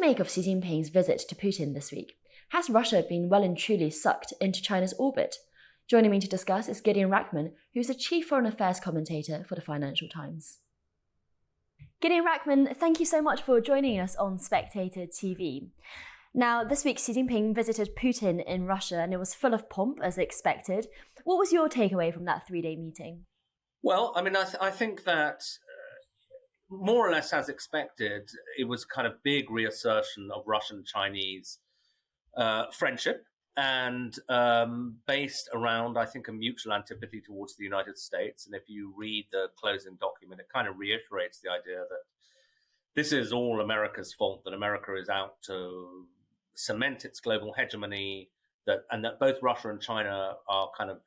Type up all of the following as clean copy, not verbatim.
make of Xi Jinping's visit to Putin this week? Has Russia been well and truly sucked into China's orbit? Joining me to discuss is Gideon Rachman, who's the chief foreign affairs commentator for the Financial Times. Gideon Rachman, thank you so much for joining us on Spectator TV. Now, this week Xi Jinping visited Putin in Russia and it was full of pomp, as expected. What was your takeaway from that three-day meeting? Well, I think that more or less as expected, it was kind of big reassertion of Russian-Chinese friendship and based around, I think, a mutual antipathy towards the United States. And if you read the closing document, it kind of reiterates the idea that this is all America's fault, that America is out to cement its global hegemony, and that both Russia and China are kind of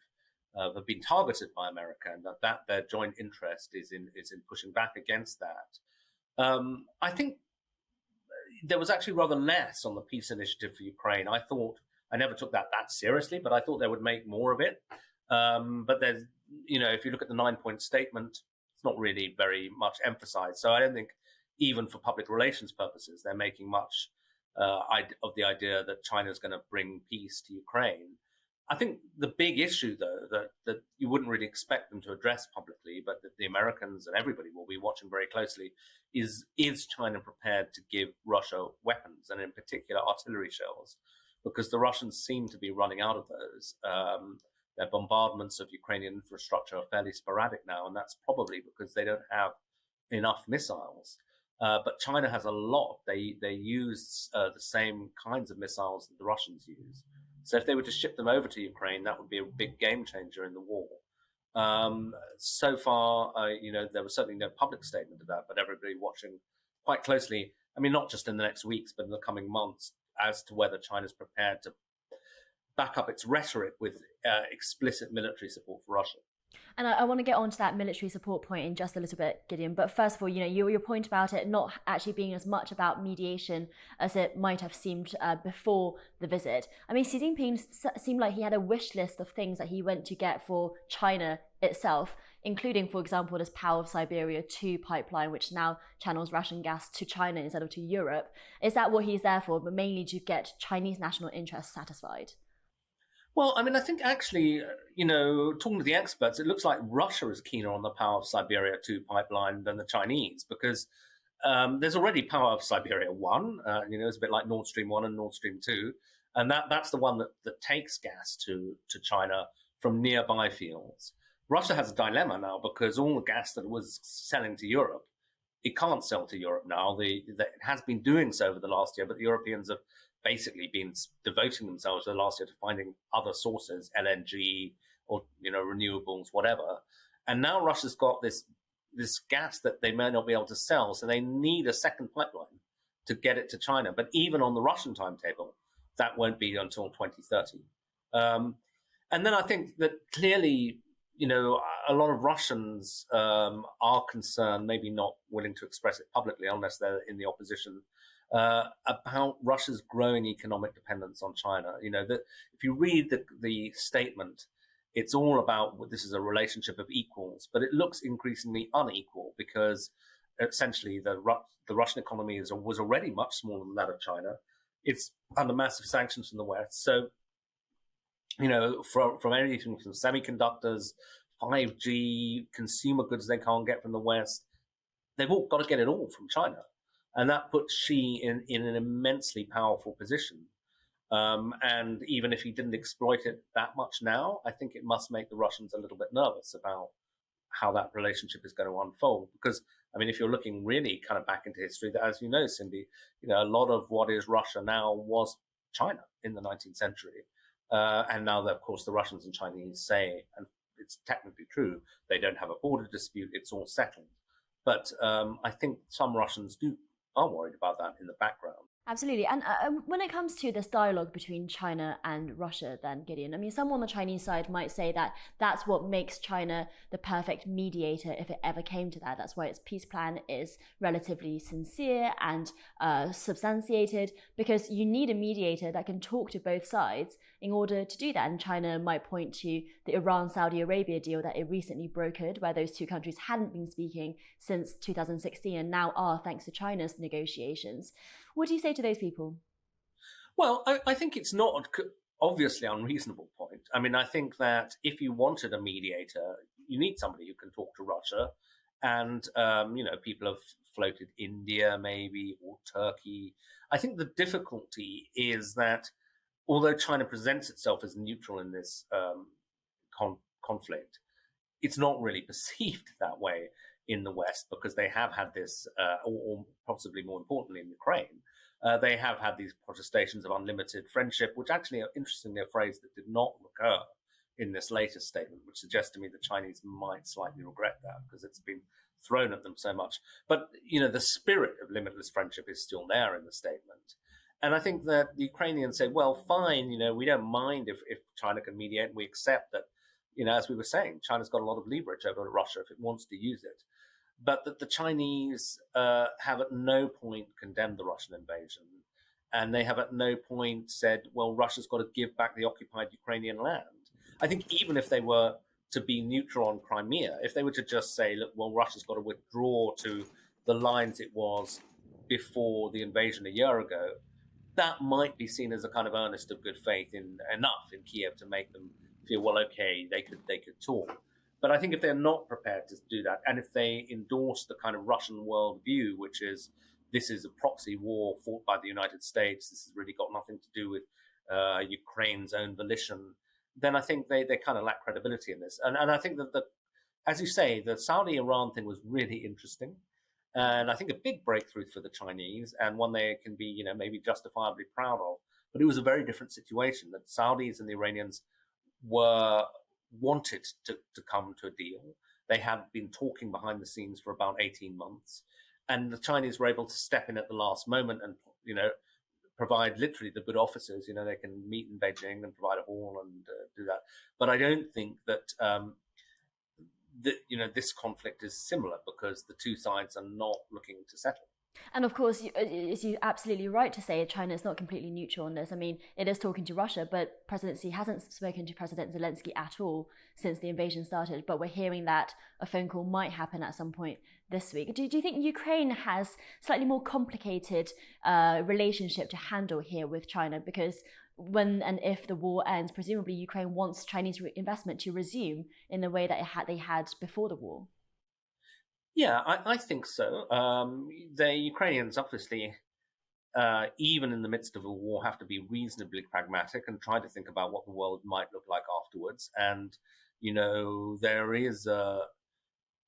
have been targeted by America, and that their joint interest is in pushing back against that. I think there was actually rather less on the peace initiative for Ukraine. I never took that seriously, but I thought they would make more of it. But there's, if you look at the 9-point statement, it's not really very much emphasized. So I don't think, even for public relations purposes, they're making much of the idea that China is going to bring peace to Ukraine. I think the big issue, though, that you wouldn't really expect them to address publicly, but that the Americans and everybody will be watching very closely, is China prepared to give Russia weapons, and in particular artillery shells, because the Russians seem to be running out of those. Their bombardments of Ukrainian infrastructure are fairly sporadic now, and that's probably because they don't have enough missiles. But China has a lot. They use the same kinds of missiles that the Russians use. So if they were to ship them over to Ukraine, that would be a big game changer in the war. So far, there was certainly no public statement of that, but everybody watching quite closely, not just in the next weeks, but in the coming months, as to whether China's prepared to back up its rhetoric with explicit military support for Russia. And I want to get on to that military support point in just a little bit, Gideon. But first of all, your point about it not actually being as much about mediation as it might have seemed before the visit. Xi Jinping seemed like he had a wish list of things that he went to get for China itself, including, for example, this Power of Siberia 2 pipeline, which now channels Russian gas to China instead of to Europe. Is that what he's there for, but mainly to get Chinese national interests satisfied? Well, I think actually, talking to the experts, it looks like Russia is keener on the Power of Siberia 2 pipeline than the Chinese, because there's already Power of Siberia 1. It's a bit like Nord Stream 1 and Nord Stream 2. And that's the one that takes gas to China from nearby fields. Russia has a dilemma now because all the gas that it was selling to Europe, it can't sell to Europe now. It has been doing so over the last year, but the Europeans have basically been devoting themselves the last year to finding other sources, LNG or renewables, whatever. And now Russia's got this gas that they may not be able to sell, so they need a second pipeline to get it to China. But even on the Russian timetable, that won't be until 2030. And then I think that clearly, a lot of Russians are concerned, maybe not willing to express it publicly unless they're in the opposition, about Russia's growing economic dependence on China. That if you read the statement, it's all about this is a relationship of equals, but it looks increasingly unequal because essentially the Russian economy was already much smaller than that of China. It's under massive sanctions from the West. So, from anything from semiconductors, 5G, consumer goods they can't get from the West, they've all got to get it all from China. And that puts Xi in an immensely powerful position. And even if he didn't exploit it that much now, I think it must make the Russians a little bit nervous about how that relationship is going to unfold. Because, if you're looking really kind of back into history, that, as you know, Cindy, a lot of what is Russia now was China in the 19th century. And now, that, of course, the Russians and Chinese say, and it's technically true, they don't have a border dispute, it's all settled. But I think some Russians are worried about that in the background. Absolutely. And when it comes to this dialogue between China and Russia, then, Gideon, some on the Chinese side might say that that's what makes China the perfect mediator if it ever came to that. That's why its peace plan is relatively sincere and substantiated, because you need a mediator that can talk to both sides in order to do that. And China might point to the Iran-Saudi Arabia deal that it recently brokered, where those two countries hadn't been speaking since 2016 and now are, thanks to China's negotiations. What do you say to those people? Well, I think it's not obviously unreasonable point. I mean, I think that if you wanted a mediator, you need somebody who can talk to Russia. And, people have floated India maybe or Turkey. I think the difficulty is that although China presents itself as neutral in this conflict, it's not really perceived that way in the West because they have had this, or possibly more importantly in Ukraine, they have had these protestations of unlimited friendship, which actually are interestingly a phrase that did not recur in this latest statement, which suggests to me the Chinese might slightly regret that because it's been thrown at them so much. But, the spirit of limitless friendship is still there in the statement. And I think that the Ukrainians say, well, fine, we don't mind if China can mediate. We accept that, as we were saying, China's got a lot of leverage over Russia if it wants to use it. But that the Chinese have at no point condemned the Russian invasion. And they have at no point said, well, Russia's got to give back the occupied Ukrainian land. I think even if they were to be neutral on Crimea, if they were to just say, look, well, Russia's got to withdraw to the lines it was before the invasion a year ago, that might be seen as a kind of earnest of good faith enough in Kiev to make them feel, well, okay, they could talk. But I think if they're not prepared to do that, and if they endorse the kind of Russian worldview, which is this is a proxy war fought by the United States, this has really got nothing to do with Ukraine's own volition, then I think they kind of lack credibility in this. And I think that, as you say, the Saudi-Iran thing was really interesting. And I think a big breakthrough for the Chinese and one they can be, maybe justifiably proud of. But it was a very different situation. The Saudis and the Iranians wanted to come to a deal. They had been talking behind the scenes for about 18 months. And the Chinese were able to step in at the last moment and, provide literally the good officers. They can meet in Beijing and provide a hall and do that. But I don't think that this conflict is similar because the two sides are not looking to settle. And of course, you're absolutely right to say China is not completely neutral on this. I mean, it is talking to Russia, but President Xi hasn't spoken to President Zelensky at all since the invasion started. But we're hearing that a phone call might happen at some point this week. Do you think Ukraine has slightly more complicated relationship to handle here with China? Because when and if the war ends, presumably Ukraine wants Chinese investment to resume in the way that they had before the war. Yeah, I think so. The Ukrainians obviously, even in the midst of a war, have to be reasonably pragmatic and try to think about what the world might look like afterwards. And, there is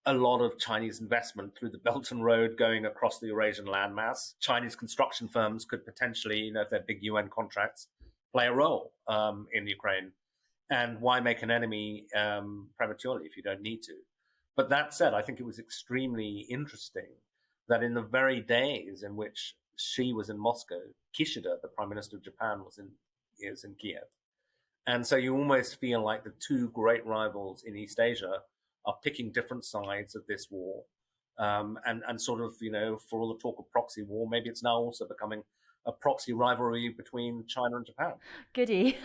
a lot of Chinese investment through the Belt and Road going across the Eurasian landmass. Chinese construction firms could potentially, if they're big UN contracts, play a role in Ukraine. And why make an enemy prematurely if you don't need to? But that said, I think it was extremely interesting that in the very days in which Xi was in Moscow, Kishida, the Prime Minister of Japan, was in Kiev. And so you almost feel like the two great rivals in East Asia are picking different sides of this war. And sort of, for all the talk of proxy war, maybe it's now also becoming a proxy rivalry between China and Japan. Goody.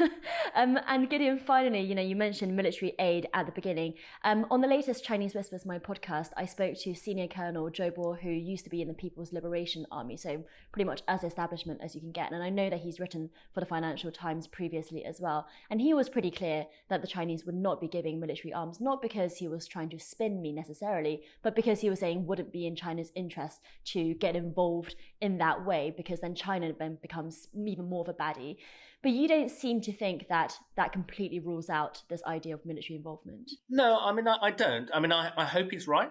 And Gideon, finally, you mentioned military aid at the beginning. On the latest Chinese Whispers, my podcast, I spoke to Senior Colonel Zhou Bo, who used to be in the People's Liberation Army, so pretty much as establishment as you can get. And I know that he's written for the Financial Times previously as well. And he was pretty clear that the Chinese would not be giving military arms, not because he was trying to spin me necessarily, but because he was saying wouldn't be in China's interest to get involved in that way, because then China then becomes even more of a baddie. But you don't seem to think that completely rules out this idea of military involvement. No, I mean, I don't. I mean, I hope he's right,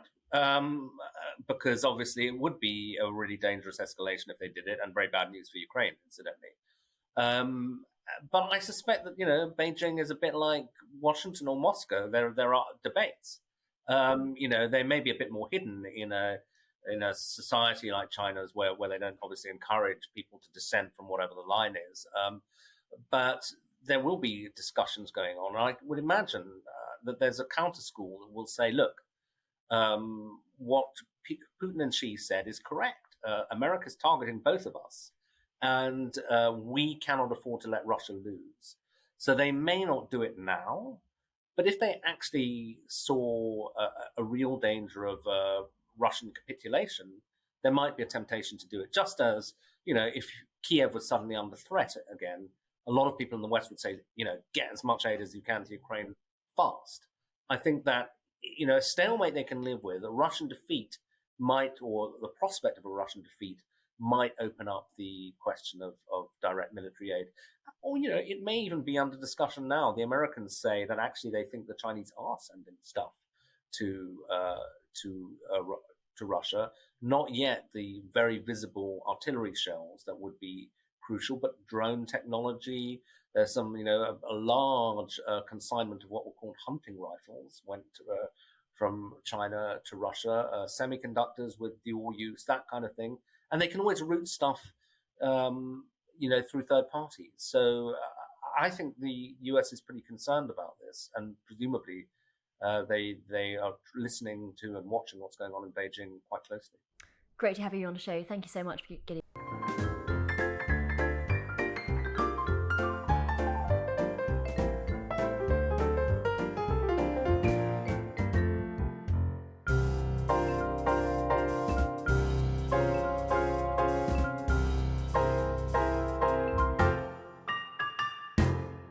because obviously it would be a really dangerous escalation if they did it, and very bad news for Ukraine, incidentally. But I suspect that, Beijing is a bit like Washington or Moscow. There are debates. They may be a bit more hidden in a society like China's where they don't obviously encourage people to dissent from whatever the line is. But there will be discussions going on. I would imagine that there's a counter school that will say, look, what Putin and Xi said is correct. America's targeting both of us, and we cannot afford to let Russia lose. So they may not do it now, but if they actually saw a real danger of Russian capitulation, there might be a temptation to do it, just as if Kiev was suddenly under threat again, a lot of people in the West would say, get as much aid as you can to Ukraine fast. I think that, a stalemate they can live with. A Russian defeat might, or the prospect of a Russian defeat, might open up the question of direct military aid. Or, it may even be under discussion now. The Americans say that actually they think the Chinese are sending stuff to Russia. Not yet the very visible artillery shells that would be crucial, but drone technology. There's some, a large consignment of what were called hunting rifles went from China to Russia, semiconductors with dual use, that kind of thing. And they can always route stuff, through third parties. So I think the US is pretty concerned about this, and presumably they are listening to and watching what's going on in Beijing quite closely. Great to have you on the show. Thank you so much, Gideon.